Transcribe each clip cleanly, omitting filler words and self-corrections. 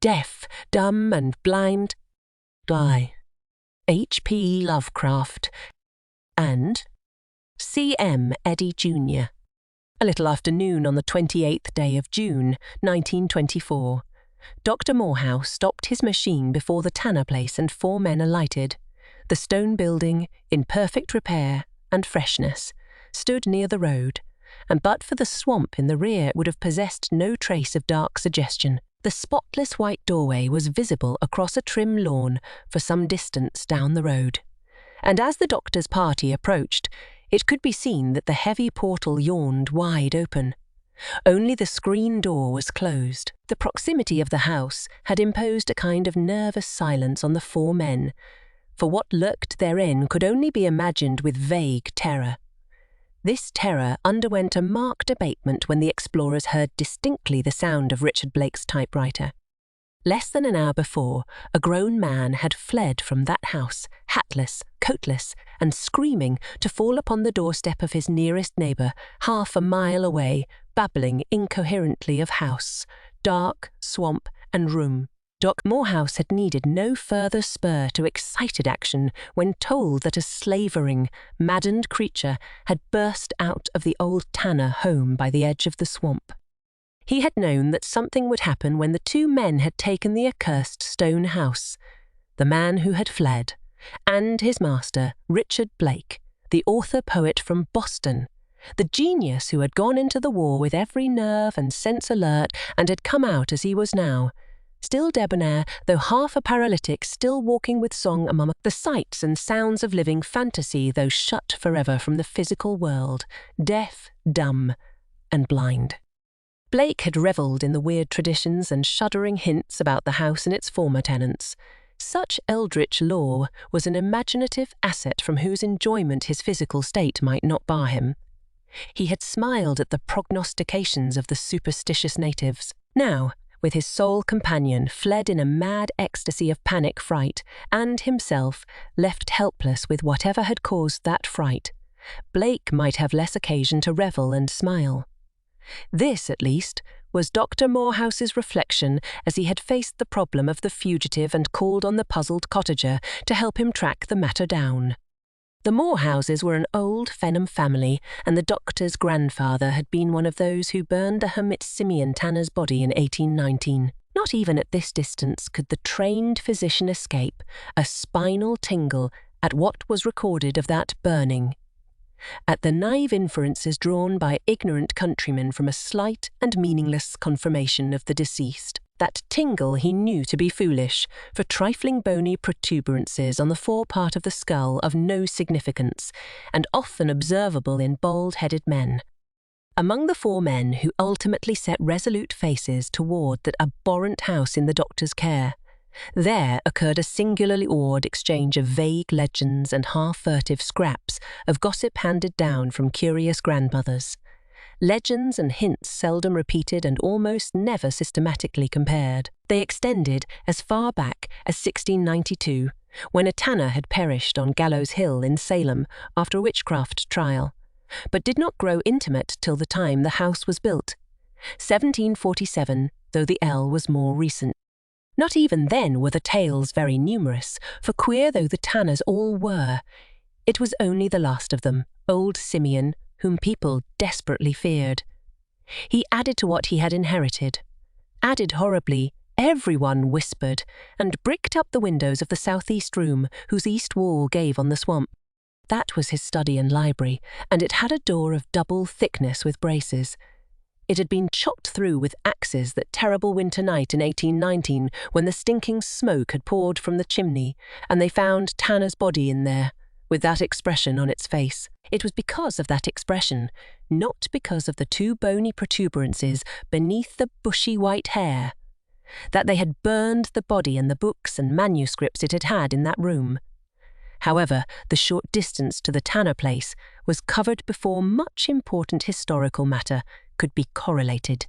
deaf, dumb and blind by H.P. Lovecraft and C.M. Eddy Jr. A little after noon on the 28th day of June, 1924, Dr. Morehouse stopped his machine before the Tanner place and 4 men alighted. The stone building, in perfect repair and freshness, stood near the road, and but for the swamp in the rear would have possessed no trace of dark suggestion. The spotless white doorway was visible across a trim lawn for some distance down the road, and as the doctor's party approached, it could be seen that the heavy portal yawned wide open. Only the screen door was closed. The proximity of the house had imposed a kind of nervous silence on the 4 men, for what lurked therein could only be imagined with vague terror. This terror underwent a marked abatement when the explorers heard distinctly the sound of Richard Blake's typewriter. Less than an hour before, a grown man had fled from that house, hatless, coatless, and screaming, to fall upon the doorstep of his nearest neighbour, half a mile away, babbling incoherently of house, dark, swamp, and room. Dr. Morehouse had needed no further spur to excited action when told that a slavering, maddened creature had burst out of the old Tanner home by the edge of the swamp. He had known that something would happen when the 2 men had taken the accursed stone house, the man who had fled, and his master, Richard Blake, the author-poet from Boston, the genius who had gone into the war with every nerve and sense alert and had come out as he was now, still debonair, though half a paralytic, still walking with song among the sights and sounds of living fantasy, though shut forever from the physical world, deaf, dumb, and blind. Blake had revelled in the weird traditions and shuddering hints about the house and its former tenants. Such eldritch lore was an imaginative asset from whose enjoyment his physical state might not bar him. He had smiled at the prognostications of the superstitious natives. Now, with his sole companion fled in a mad ecstasy of panic fright, and himself left helpless with whatever had caused that fright, Blake might have less occasion to revel and smile. This, at least, was Dr. Morehouse's reflection as he had faced the problem of the fugitive and called on the puzzled cottager to help him track the matter down. The Morehouses were an old Fenham family, and the doctor's grandfather had been one of those who burned the hermit Simeon Tanner's body in 1819. Not even at this distance could the trained physician escape a spinal tingle at what was recorded of that burning, at the naive inferences drawn by ignorant countrymen from a slight and meaningless confirmation of the deceased. That tingle he knew to be foolish, for trifling bony protuberances on the forepart of the skull of no significance, and often observable in bald-headed men. Among the 4 men who ultimately set resolute faces toward that abhorrent house in the doctor's care, there occurred a singularly odd exchange of vague legends and half-furtive scraps of gossip handed down from curious grandmothers. Legends and hints seldom repeated and almost never systematically compared. They extended as far back as 1692, when a tanner had perished on Gallows Hill in Salem after a witchcraft trial, but did not grow intimate till the time the house was built, 1747, though the L was more recent. Not even then were the tales very numerous, for queer though the Tanners all were, it was only the last of them, old Simeon, whom people desperately feared. He added to what he had inherited, added horribly, everyone whispered, and bricked up the windows of the southeast room, whose east wall gave on the swamp. That was his study and library, and it had a door of double thickness with braces. It had been chopped through with axes that terrible winter night in 1819, when the stinking smoke had poured from the chimney, and they found Tanner's body in there, with that expression on its face. It was because of that expression, not because of the 2 bony protuberances beneath the bushy white hair, that they had burned the body and the books and manuscripts it had had in that room. However, the short distance to the Tanner place was covered before much important historical matter could be correlated.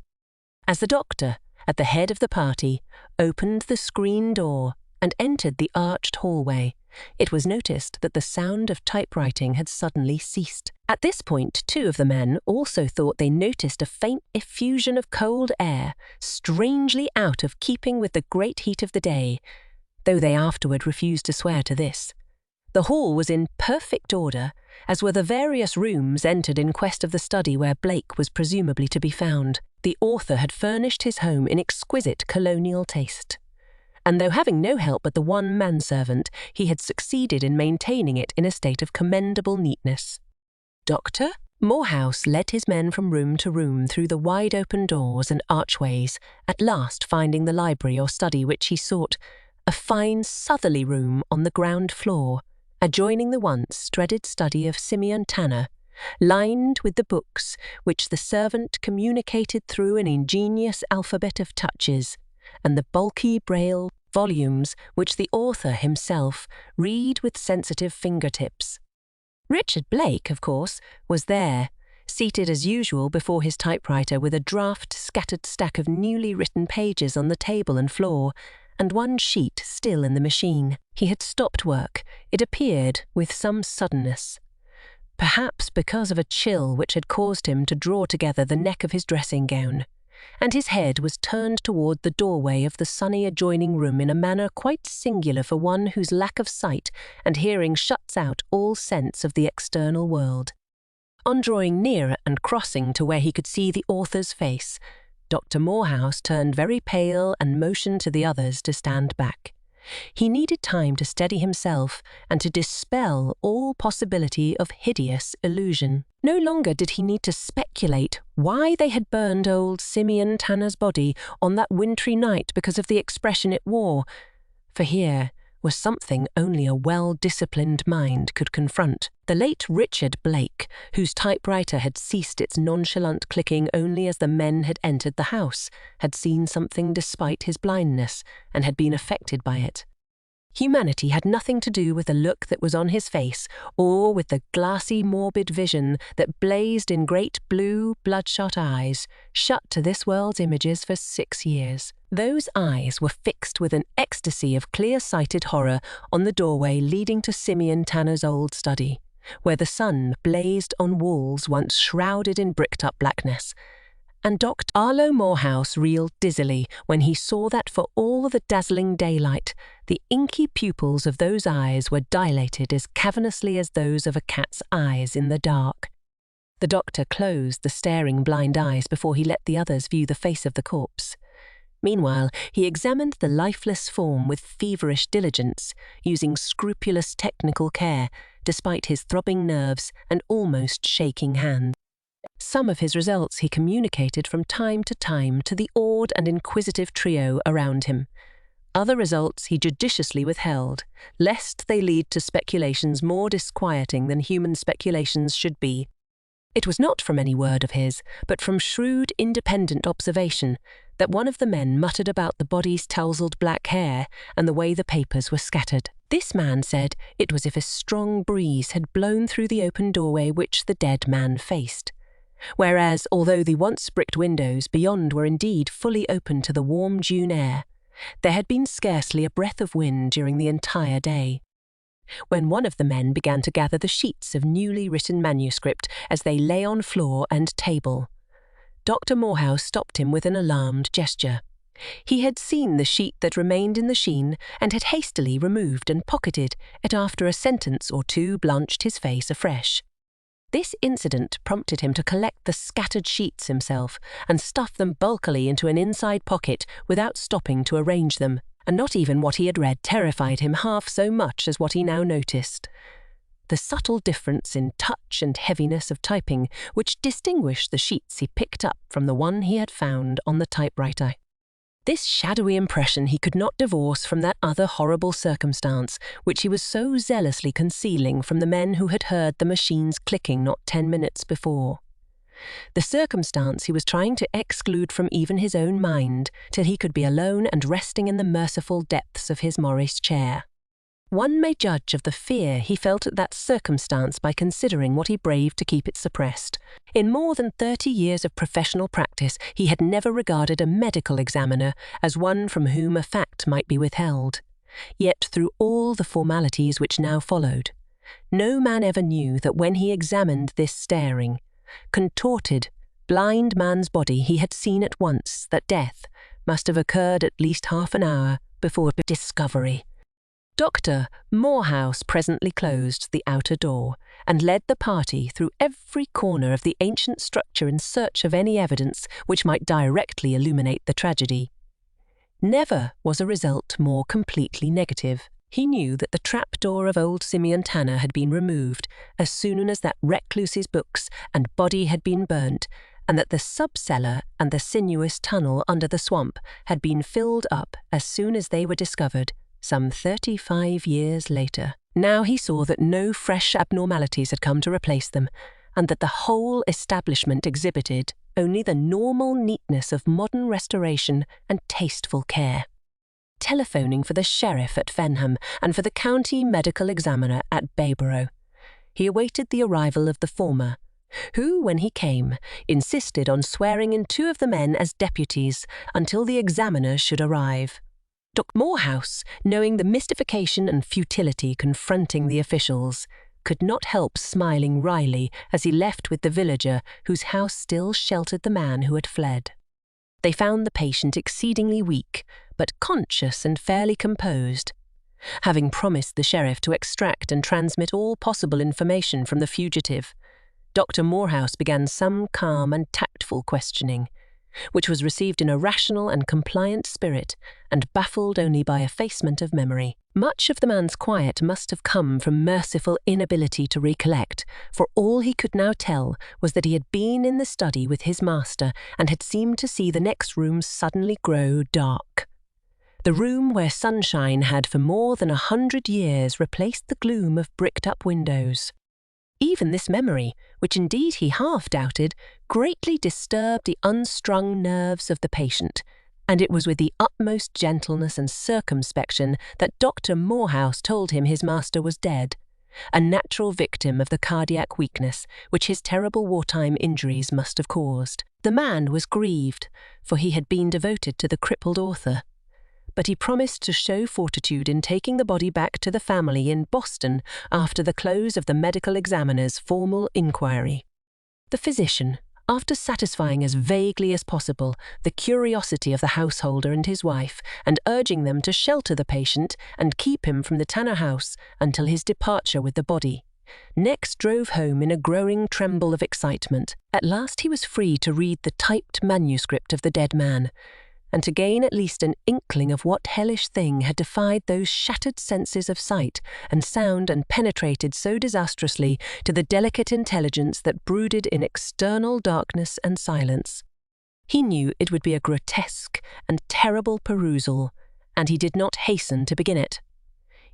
As the doctor, at the head of the party, opened the screen door and entered the arched hallway, It was noticed that the sound of typewriting had suddenly ceased. At this point, two of the men also thought they noticed a faint effusion of cold air, strangely out of keeping with the great heat of the day, though they afterward refused to swear to this. The hall was in perfect order, as were the various rooms entered in quest of the study where Blake was presumably to be found. The author had furnished his home in exquisite colonial taste, and though having no help but the one manservant, he had succeeded in maintaining it in a state of commendable neatness. Dr. Morehouse led his men from room to room through the wide-open doors and archways, at last finding the library or study which he sought, a fine southerly room on the ground floor, adjoining the once dreaded study of Simeon Tanner, lined with the books which the servant communicated through an ingenious alphabet of touches, and the bulky braille volumes which the author himself read with sensitive fingertips. Richard Blake, of course, was there, seated as usual before his typewriter with a draft-scattered stack of newly written pages on the table and floor, and one sheet still in the machine. He had stopped work, it appeared, with some suddenness, perhaps because of a chill which had caused him to draw together the neck of his dressing gown, and his head was turned toward the doorway of the sunny adjoining room in a manner quite singular for one whose lack of sight and hearing shuts out all sense of the external world. On drawing nearer and crossing to where he could see the author's face, Dr. Morehouse turned very pale and motioned to the others to stand back. He needed time to steady himself and to dispel all possibility of hideous illusion. No longer did he need to speculate why they had burned old Simeon Tanner's body on that wintry night because of the expression it wore, for here was something only a well-disciplined mind could confront. The late Richard Blake, whose typewriter had ceased its nonchalant clicking only as the men had entered the house, had seen something despite his blindness, and had been affected by it. Humanity had nothing to do with the look that was on his face, or with the glassy, morbid vision that blazed in great blue, bloodshot eyes, shut to this world's images for 6 years. Those eyes were fixed with an ecstasy of clear-sighted horror on the doorway leading to Simeon Tanner's old study, where the sun blazed on walls once shrouded in bricked-up blackness. And Dr. Arlo Morehouse reeled dizzily when he saw that for all the dazzling daylight, the inky pupils of those eyes were dilated as cavernously as those of a cat's eyes in the dark. The doctor closed the staring blind eyes before he let the others view the face of the corpse. Meanwhile, he examined the lifeless form with feverish diligence, using scrupulous technical care, despite his throbbing nerves and almost shaking hands. Some of his results he communicated from time to time to the awed and inquisitive trio around him. Other results he judiciously withheld, lest they lead to speculations more disquieting than human speculations should be. It was not from any word of his, but from shrewd, independent observation, that one of the men muttered about the body's tousled black hair and the way the papers were scattered. This man said it was as if a strong breeze had blown through the open doorway which the dead man faced. Whereas, although the once-bricked windows beyond were indeed fully open to the warm June air, there had been scarcely a breath of wind during the entire day. When one of the men began to gather the sheets of newly written manuscript as they lay on floor and table, Dr. Morehouse stopped him with an alarmed gesture. He had seen the sheet that remained in the sheen and had hastily removed and pocketed it after a sentence or two blanched his face afresh. This incident prompted him to collect the scattered sheets himself and stuff them bulkily into an inside pocket without stopping to arrange them, and not even what he had read terrified him half so much as what he now noticed. The subtle difference in touch and heaviness of typing which distinguished the sheets he picked up from the one he had found on the typewriter. This shadowy impression he could not divorce from that other horrible circumstance which he was so zealously concealing from the men who had heard the machines clicking not 10 minutes before. The circumstance he was trying to exclude from even his own mind till he could be alone and resting in the merciful depths of his Morris chair. One may judge of the fear he felt at that circumstance by considering what he braved to keep it suppressed. In more than 30 years of professional practice, he had never regarded a medical examiner as one from whom a fact might be withheld. Yet through all the formalities which now followed, no man ever knew that when he examined this staring, contorted, blind man's body, he had seen at once that death must have occurred at least half an hour before discovery. Dr. Morehouse presently closed the outer door and led the party through every corner of the ancient structure in search of any evidence which might directly illuminate the tragedy. Never was a result more completely negative. He knew that the trapdoor of old Simeon Tanner had been removed as soon as that recluse's books and body had been burnt, and that the sub-cellar and the sinuous tunnel under the swamp had been filled up as soon as they were discovered, some 35 years later. Now he saw that no fresh abnormalities had come to replace them, and that the whole establishment exhibited only the normal neatness of modern restoration and tasteful care. Telephoning for the sheriff at Fenham and for the county medical examiner at Bayborough, he awaited the arrival of the former, who, when he came, insisted on swearing in 2 of the men as deputies until the examiner should arrive. Dr. Morehouse, knowing the mystification and futility confronting the officials, could not help smiling wryly as he left with the villager whose house still sheltered the man who had fled. They found the patient exceedingly weak, but conscious and fairly composed. Having promised the sheriff to extract and transmit all possible information from the fugitive, Dr. Morehouse began some calm and tactful questioning, which was received in a rational and compliant spirit and baffled only by effacement of memory. Much of the man's quiet must have come from merciful inability to recollect, for all he could now tell was that he had been in the study with his master and had seemed to see the next room suddenly grow dark. The room where sunshine had for more than 100 years replaced the gloom of bricked-up windows. Even this memory, which indeed he half doubted, greatly disturbed the unstrung nerves of the patient, and it was with the utmost gentleness and circumspection that Dr. Morehouse told him his master was dead, a natural victim of the cardiac weakness which his terrible wartime injuries must have caused. The man was grieved, for he had been devoted to the crippled author, but he promised to show fortitude in taking the body back to the family in Boston after the close of the medical examiner's formal inquiry. The physician, after satisfying as vaguely as possible the curiosity of the householder and his wife, and urging them to shelter the patient and keep him from the Tanner house until his departure with the body, next drove home in a growing tremble of excitement. At last he was free to read the typed manuscript of the dead man, and to gain at least an inkling of what hellish thing had defied those shattered senses of sight and sound and penetrated so disastrously to the delicate intelligence that brooded in external darkness and silence. He knew it would be a grotesque and terrible perusal, and he did not hasten to begin it.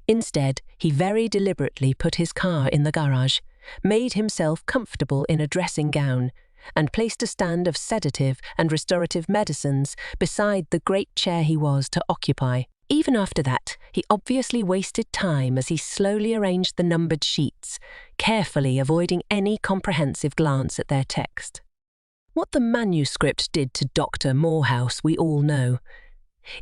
Instead, he very deliberately put his car in the garage, made himself comfortable in a dressing gown, and placed a stand of sedative and restorative medicines beside the great chair he was to occupy. Even after that, he obviously wasted time as he slowly arranged the numbered sheets, carefully avoiding any comprehensive glance at their text. What the manuscript did to Dr. Morehouse we all know.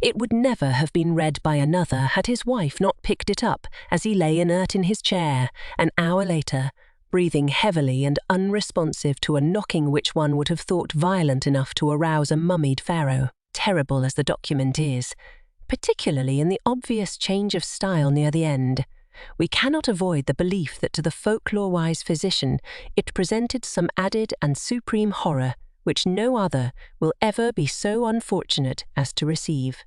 It would never have been read by another had his wife not picked it up as he lay inert in his chair, an hour later, breathing heavily and unresponsive to a knocking which one would have thought violent enough to arouse a mummied pharaoh. Terrible as the document is, particularly in the obvious change of style near the end, we cannot avoid the belief that to the folklore-wise physician it presented some added and supreme horror which no other will ever be so unfortunate as to receive.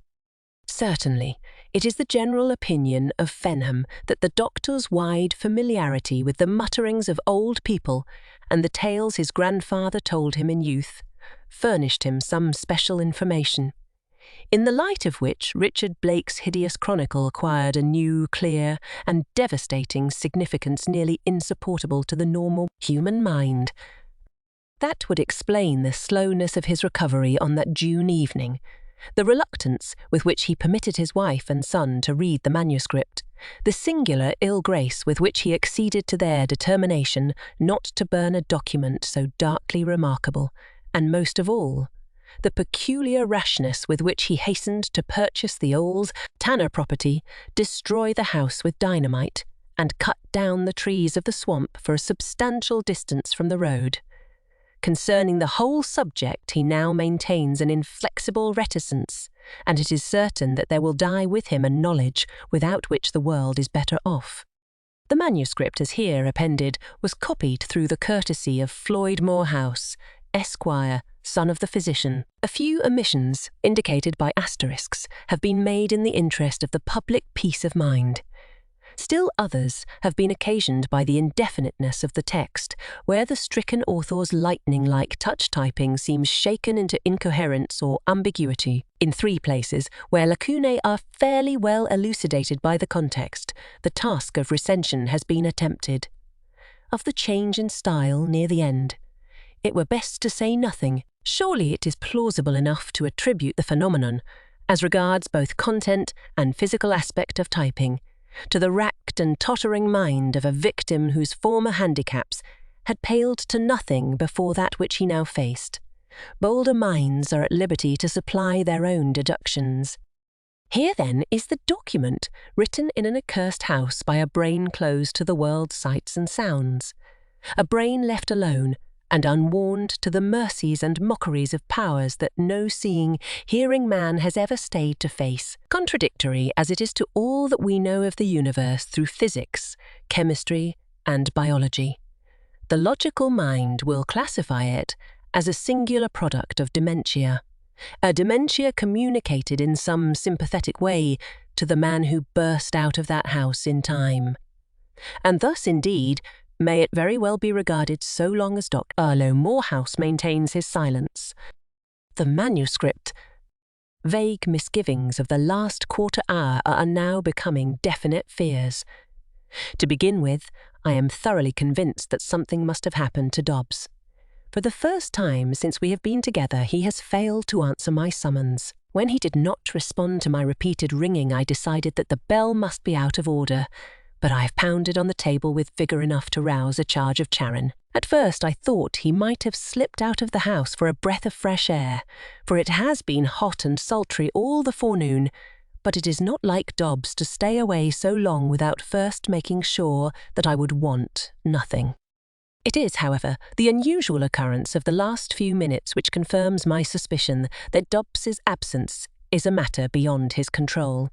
Certainly, it is the general opinion of Fenham that the doctor's wide familiarity with the mutterings of old people and the tales his grandfather told him in youth furnished him some special information, in the light of which Richard Blake's hideous chronicle acquired a new, clear, and devastating significance nearly insupportable to the normal human mind. That would explain the slowness of his recovery on that June evening, the reluctance with which he permitted his wife and son to read the manuscript, the singular ill-grace with which he acceded to their determination not to burn a document so darkly remarkable, and most of all, the peculiar rashness with which he hastened to purchase the old Tanner property, destroy the house with dynamite, and cut down the trees of the swamp for a substantial distance from the road. Concerning the whole subject he now maintains an inflexible reticence, and it is certain that there will die with him a knowledge without which the world is better off. The manuscript as here appended was copied through the courtesy of Floyd Morehouse, Esquire, son of the physician. A few omissions, indicated by asterisks, have been made in the interest of the public peace of mind. Still others have been occasioned by the indefiniteness of the text, where the stricken author's lightning-like touch-typing seems shaken into incoherence or ambiguity. In 3 places, where lacunae are fairly well elucidated by the context, the task of recension has been attempted. Of the change in style near the end, it were best to say nothing. Surely it is plausible enough to attribute the phenomenon, as regards both content and physical aspect of typing, to the racked and tottering mind of a victim whose former handicaps had paled to nothing before that which he now faced. Bolder minds are at liberty to supply their own deductions. Here, then, is the document written in an accursed house by a brain closed to the world's sights and sounds, a brain left alone and unwarned to the mercies and mockeries of powers that no seeing, hearing man has ever stayed to face, contradictory as it is to all that we know of the universe through physics, chemistry, and biology. The logical mind will classify it as a singular product of dementia, a dementia communicated in some sympathetic way to the man who burst out of that house in time. And thus, indeed, may it very well be regarded so long as Dr. Morehouse maintains his silence. The manuscript. Vague misgivings of the last quarter hour are now becoming definite fears. To begin with, I am thoroughly convinced that something must have happened to Dobbs. For the first time since we have been together, he has failed to answer my summons. When he did not respond to my repeated ringing, I decided that the bell must be out of order, but I have pounded on the table with vigour enough to rouse a charge of Charon. At first I thought he might have slipped out of the house for a breath of fresh air, for it has been hot and sultry all the forenoon, but it is not like Dobbs to stay away so long without first making sure that I would want nothing. It is, however, the unusual occurrence of the last few minutes which confirms my suspicion that Dobbs's absence is a matter beyond his control.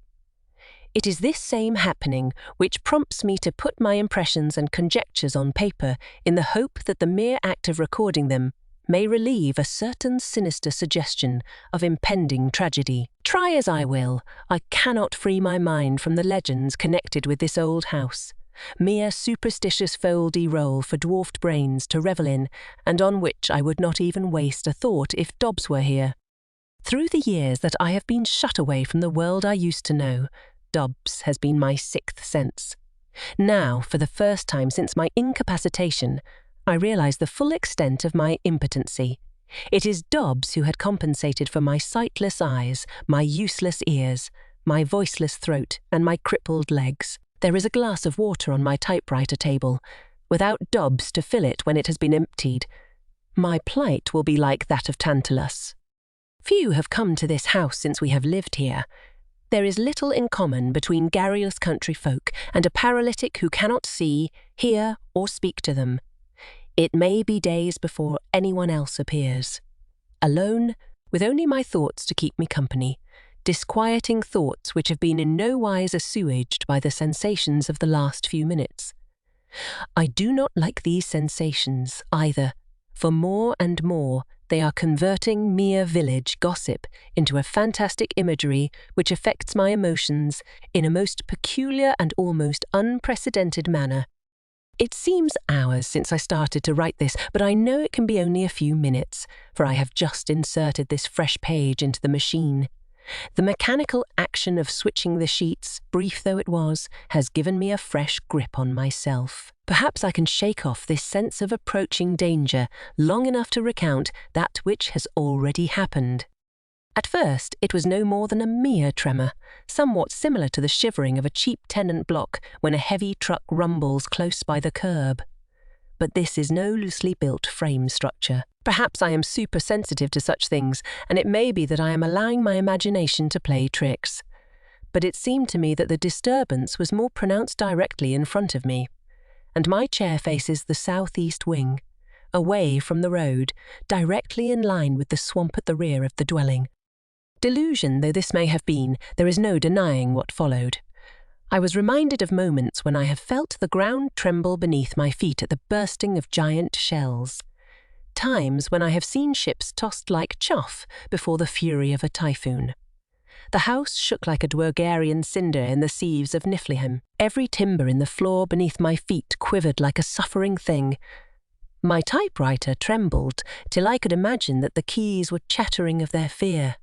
It is this same happening which prompts me to put my impressions and conjectures on paper in the hope that the mere act of recording them may relieve a certain sinister suggestion of impending tragedy. Try as I will, I cannot free my mind from the legends connected with this old house, mere superstitious fol-de-rol for dwarfed brains to revel in, and on which I would not even waste a thought if Dobbs were here. Through the years that I have been shut away from the world I used to know, Dobbs has been my sixth sense. Now, for the first time since my incapacitation, I realise the full extent of my impotency. It is Dobbs who had compensated for my sightless eyes, my useless ears, my voiceless throat, and my crippled legs. There is a glass of water on my typewriter table. Without Dobbs to fill it when it has been emptied, my plight will be like that of Tantalus. Few have come to this house since we have lived here. There is little in common between garrulous country folk and a paralytic who cannot see, hear, or speak to them. It may be days before anyone else appears. Alone, with only my thoughts to keep me company, disquieting thoughts which have been in no wise assuaged by the sensations of the last few minutes. I do not like these sensations either, for more and more they are converting mere village gossip into a fantastic imagery which affects my emotions in a most peculiar and almost unprecedented manner. It seems hours since I started to write this, but I know it can be only a few minutes, for I have just inserted this fresh page into the machine. The mechanical action of switching the sheets, brief though it was, has given me a fresh grip on myself. Perhaps I can shake off this sense of approaching danger long enough to recount that which has already happened. At first, it was no more than a mere tremor, somewhat similar to the shivering of a cheap tenant block when a heavy truck rumbles close by the curb. but this is no loosely built frame structure. Perhaps I am super sensitive to such things, and it may be that I am allowing my imagination to play tricks. But it seemed to me that the disturbance was more pronounced directly in front of me, and my chair faces the southeast wing, away from the road, directly in line with the swamp at the rear of the dwelling. Delusion though this may have been, there is no denying what followed. I was reminded of moments when I have felt the ground tremble beneath my feet at the bursting of giant shells. Times when I have seen ships tossed like chaff before the fury of a typhoon. The house shook like a Dwergarian cinder in the sieves of Niflheim. Every timber in the floor beneath my feet quivered like a suffering thing. My typewriter trembled till I could imagine that the keys were chattering of their fear.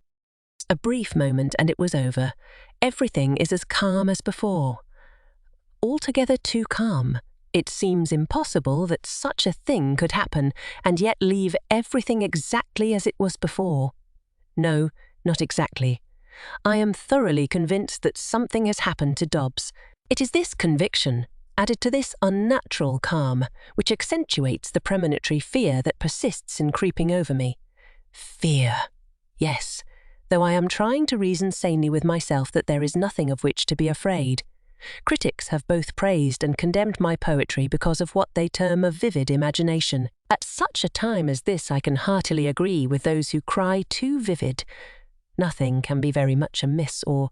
A brief moment and it was over. Everything is as calm as before. Altogether too calm. It seems impossible that such a thing could happen and yet leave everything exactly as it was before. No, not exactly. I am thoroughly convinced that something has happened to Dobbs. It is this conviction, added to this unnatural calm, which accentuates the premonitory fear that persists in creeping over me. Fear. Yes, though I am trying to reason sanely with myself that there is nothing of which to be afraid. Critics have both praised and condemned my poetry because of what they term a vivid imagination. At such a time as this I can heartily agree with those who cry too vivid. Nothing can be very much amiss or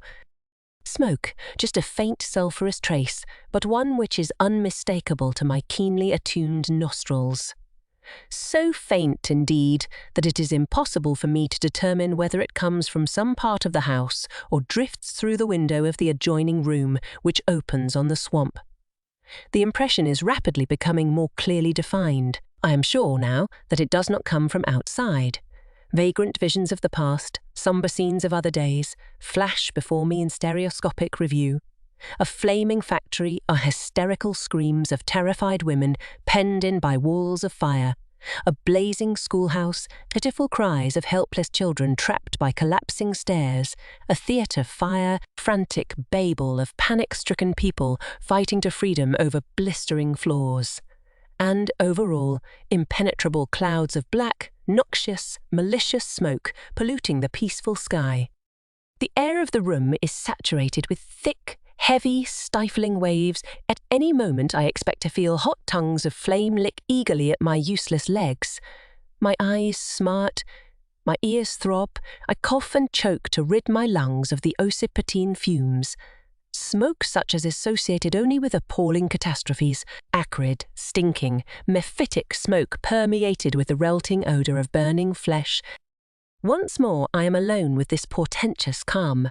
smoke, just a faint sulphurous trace, but one which is unmistakable to my keenly attuned nostrils. So faint, indeed, that it is impossible for me to determine whether it comes from some part of the house or drifts through the window of the adjoining room, which opens on the swamp. The impression is rapidly becoming more clearly defined. I am sure now that it does not come from outside. Vagrant visions of the past, sombre scenes of other days, flash before me in stereoscopic review. A flaming factory are hysterical screams of terrified women penned in by walls of fire. A blazing schoolhouse, pitiful cries of helpless children trapped by collapsing stairs. A theatre fire, frantic babel of panic-stricken people fighting to freedom over blistering floors. And overall, impenetrable clouds of black, noxious, malicious smoke polluting the peaceful sky. The air of the room is saturated with thick, heavy, stifling waves. At any moment I expect to feel hot tongues of flame lick eagerly at my useless legs. My eyes smart, my ears throb, I cough and choke to rid my lungs of the ocypatine fumes. Smoke such as is associated only with appalling catastrophes, acrid, stinking, mephitic smoke permeated with the relting odour of burning flesh. Once more I am alone with this portentous calm.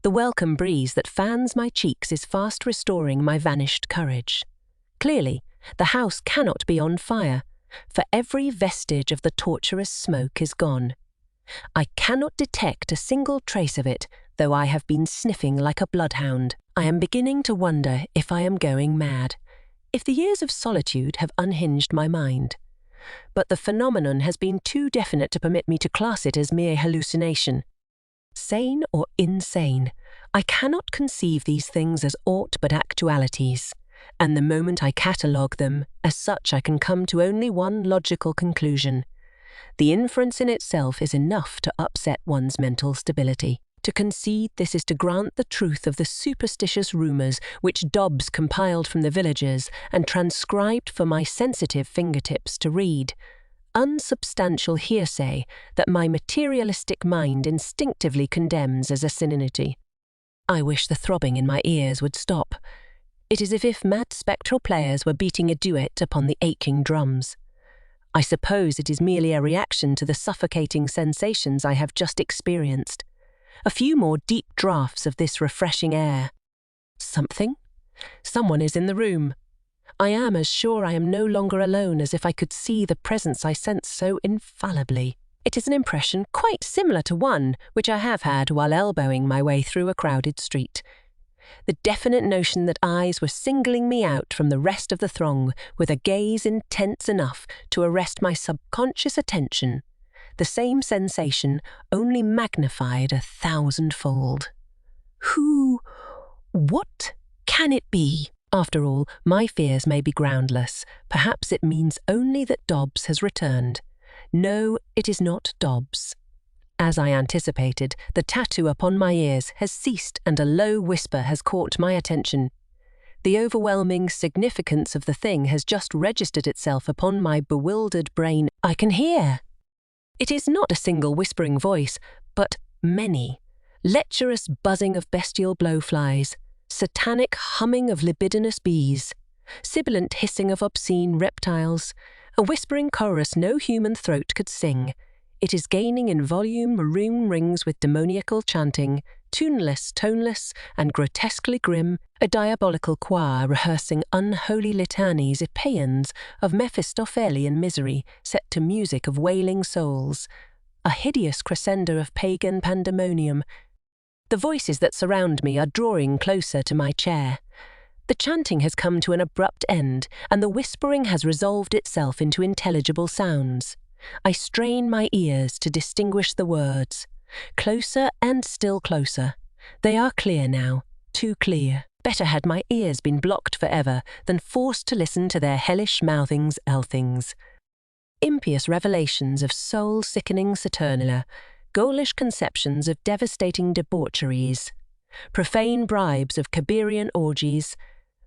The welcome breeze that fans my cheeks is fast restoring my vanished courage. Clearly, the house cannot be on fire, for every vestige of the torturous smoke is gone. I cannot detect a single trace of it, though I have been sniffing like a bloodhound. I am beginning to wonder if I am going mad, if the years of solitude have unhinged my mind. But the phenomenon has been too definite to permit me to class it as mere hallucination. Sane or insane, I cannot conceive these things as aught but actualities, and the moment I catalogue them, as such I can come to only one logical conclusion. The inference in itself is enough to upset one's mental stability. To concede this is to grant the truth of the superstitious rumours which Dobbs compiled from the villagers and transcribed for my sensitive fingertips to read. Unsubstantial hearsay that my materialistic mind instinctively condemns as a senility. I wish the throbbing in my ears would stop. It is as if mad spectral players were beating a duet upon the aching drums. I suppose it is merely a reaction to the suffocating sensations I have just experienced. A few more deep draughts of this refreshing air. Someone is in the room. I am as sure I am no longer alone as if I could see the presence I sense so infallibly. It is an impression quite similar to one which I have had while elbowing my way through a crowded street. The definite notion that eyes were singling me out from the rest of the throng with a gaze intense enough to arrest my subconscious attention. The same sensation, only magnified 1,000-fold. What can it be? After all, my fears may be groundless. Perhaps it means only that Dobbs has returned. No, it is not Dobbs. As I anticipated, the tattoo upon my ears has ceased and a low whisper has caught my attention. The overwhelming significance of the thing has just registered itself upon my bewildered brain. I can hear. It is not a single whispering voice, but many. Lecherous buzzing of bestial blowflies, satanic humming of libidinous bees, sibilant hissing of obscene reptiles, a whispering chorus no human throat could sing. It is gaining in volume, maroon rings with demoniacal chanting, tuneless, toneless, and grotesquely grim, a diabolical choir rehearsing unholy litanies paeans of Mephistophelian misery set to music of wailing souls, a hideous crescendo of pagan pandemonium. The voices that surround me are drawing closer to my chair. The chanting has come to an abrupt end, and the whispering has resolved itself into intelligible sounds. I strain my ears to distinguish the words. Closer and still closer. They are clear now, too clear. Better had my ears been blocked forever than forced to listen to their hellish mouthings elthings. Impious revelations of soul-sickening saturnalia, ghoulish conceptions of devastating debaucheries, profane bribes of Kabirian orgies,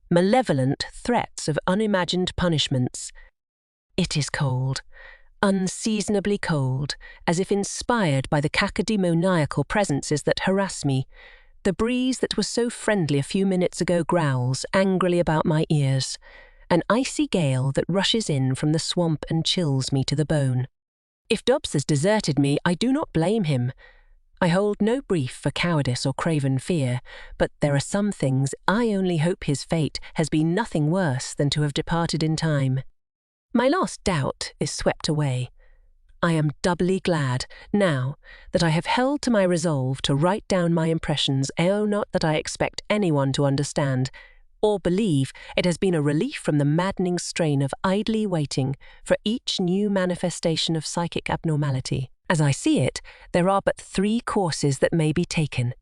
malevolent threats of unimagined punishments. It is cold. Unseasonably cold, as if inspired by the cacodemoniacal presences that harass me. The breeze that was so friendly a few minutes ago growls angrily about my ears, an icy gale that rushes in from the swamp and chills me to the bone. If Dobbs has deserted me, I do not blame him. I hold no brief for cowardice or craven fear, but there are some things I only hope his fate has been nothing worse than to have departed in time. My last doubt is swept away. I am doubly glad, now, that I have held to my resolve to write down my impressions, not that I expect anyone to understand, or believe. It has been a relief from the maddening strain of idly waiting for each new manifestation of psychic abnormality. As I see it, there are but 3 courses that may be taken.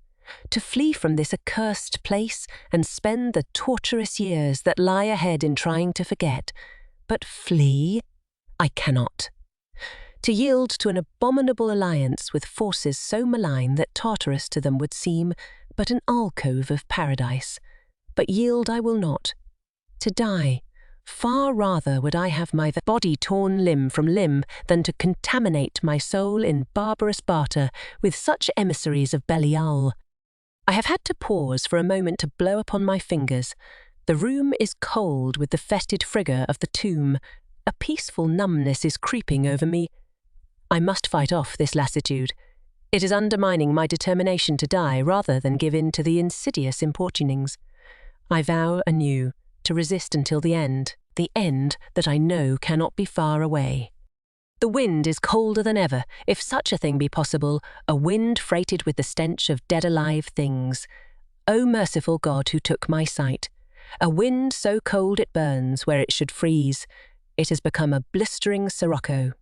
To flee from this accursed place and spend the torturous years that lie ahead in trying to forget. But flee? I cannot. To yield to an abominable alliance with forces so malign that Tartarus to them would seem but an alcove of paradise. But yield I will not. To die, far rather would I have my body torn limb from limb than to contaminate my soul in barbarous barter with such emissaries of Belial. I have had to pause for a moment to blow upon my fingers. The room is cold with the fetid frigor of the tomb. A peaceful numbness is creeping over me. I must fight off this lassitude. It is undermining my determination to die rather than give in to the insidious importunings. I vow anew to resist until the end that I know cannot be far away. The wind is colder than ever, if such a thing be possible, a wind freighted with the stench of dead alive things. O merciful God who took my sight! A wind so cold it burns where it should freeze. It has become a blistering sirocco.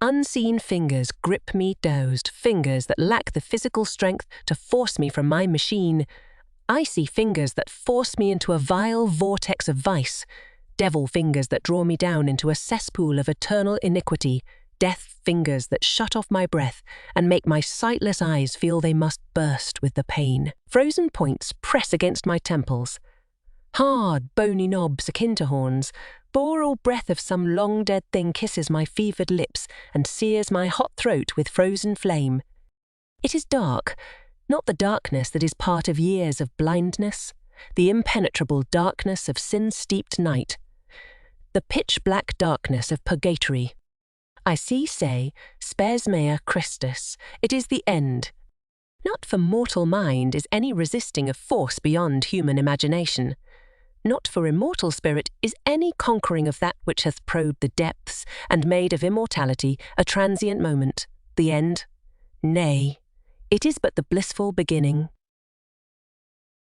Unseen fingers grip me dosed, fingers that lack the physical strength to force me from my machine. Icy fingers that force me into a vile vortex of vice. Devil fingers that draw me down into a cesspool of eternal iniquity. Death fingers that shut off my breath and make my sightless eyes feel they must burst with the pain. Frozen points press against my temples. Hard, bony knobs akin to horns. Boreal breath of some long-dead thing kisses my fevered lips and sears my hot throat with frozen flame. It is dark, not the darkness that is part of years of blindness, the impenetrable darkness of sin-steeped night, the pitch-black darkness of purgatory. I see say, spes mea Christus, it is the end. Not for mortal mind is any resisting of force beyond human imagination. Not for immortal spirit is any conquering of that which hath probed the depths and made of immortality a transient moment, the end. Nay, it is but the blissful beginning.